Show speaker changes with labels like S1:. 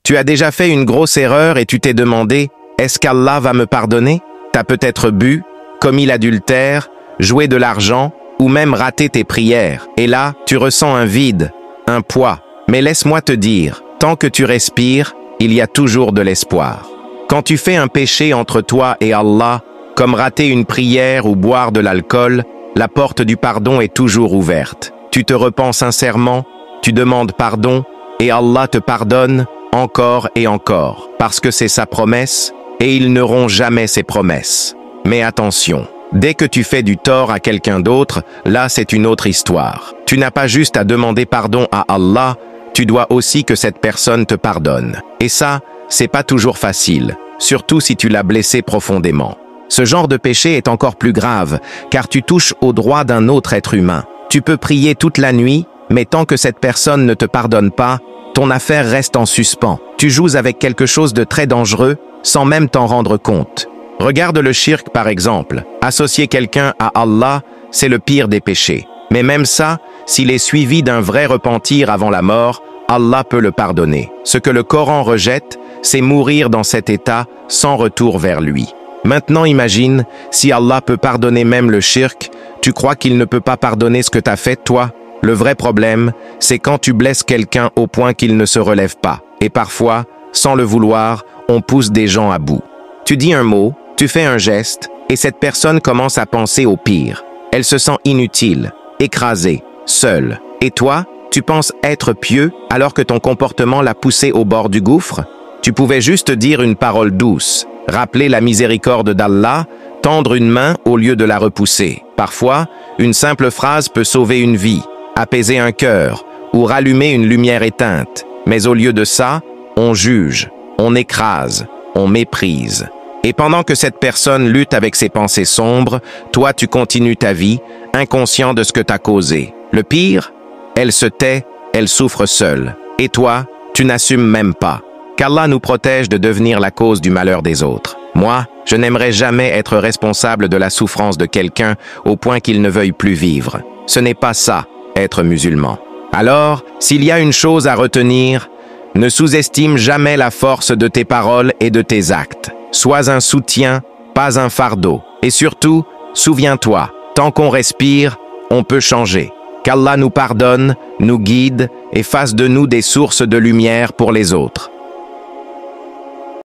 S1: Tu as déjà fait une grosse erreur et tu t'es demandé, est-ce qu'Allah va me pardonner? T'as peut-être bu, commis l'adultère, joué de l'argent ou même raté tes prières. Et là, tu ressens un vide, un poids. Mais laisse-moi te dire, tant que tu respires, il y a toujours de l'espoir. Quand tu fais un péché entre toi et Allah, comme rater une prière ou boire de l'alcool, la porte du pardon est toujours ouverte. Tu te repens sincèrement, tu demandes pardon, et Allah te pardonne encore et encore, parce que c'est sa promesse, et il ne rompt jamais ses promesses. Mais attention, dès que tu fais du tort à quelqu'un d'autre, là c'est une autre histoire. Tu n'as pas juste à demander pardon à Allah, tu dois aussi que cette personne te pardonne. Et ça, c'est pas toujours facile, surtout si tu l'as blessé profondément. Ce genre de péché est encore plus grave, car tu touches aux droits d'un autre être humain. Tu peux prier toute la nuit, mais tant que cette personne ne te pardonne pas, ton affaire reste en suspens. Tu joues avec quelque chose de très dangereux, sans même t'en rendre compte. Regarde le shirk par exemple. Associer quelqu'un à Allah, c'est le pire des péchés. Mais même ça, s'il est suivi d'un vrai repentir avant la mort, Allah peut le pardonner. Ce que le Coran rejette, c'est mourir dans cet état sans retour vers lui. Maintenant imagine, si Allah peut pardonner même le shirk, tu crois qu'il ne peut pas pardonner ce que t'as fait toi? Le vrai problème, c'est quand tu blesses quelqu'un au point qu'il ne se relève pas. Et parfois, sans le vouloir, on pousse des gens à bout. Tu dis un mot, tu fais un geste, et cette personne commence à penser au pire. Elle se sent inutile, écrasée, seule. Et toi, tu penses être pieux alors que ton comportement l'a poussé au bord du gouffre? Tu pouvais juste dire une parole douce, rappeler la miséricorde d'Allah, tendre une main au lieu de la repousser. Parfois, une simple phrase peut sauver une vie, apaiser un cœur ou rallumer une lumière éteinte. Mais au lieu de ça, on juge, on écrase, on méprise. Et pendant que cette personne lutte avec ses pensées sombres, toi tu continues ta vie, inconscient de ce que t'as causé. Le pire, elle se tait, elle souffre seule. Et toi, tu n'assumes même pas. Qu'Allah nous protège de devenir la cause du malheur des autres. Moi, je n'aimerais jamais être responsable de la souffrance de quelqu'un au point qu'il ne veuille plus vivre. Ce n'est pas ça, être musulman. Alors, s'il y a une chose à retenir, ne sous-estime jamais la force de tes paroles et de tes actes. Sois un soutien, pas un fardeau. Et surtout, souviens-toi, tant qu'on respire, on peut changer. Qu'Allah nous pardonne, nous guide et fasse de nous des sources de lumière pour les autres.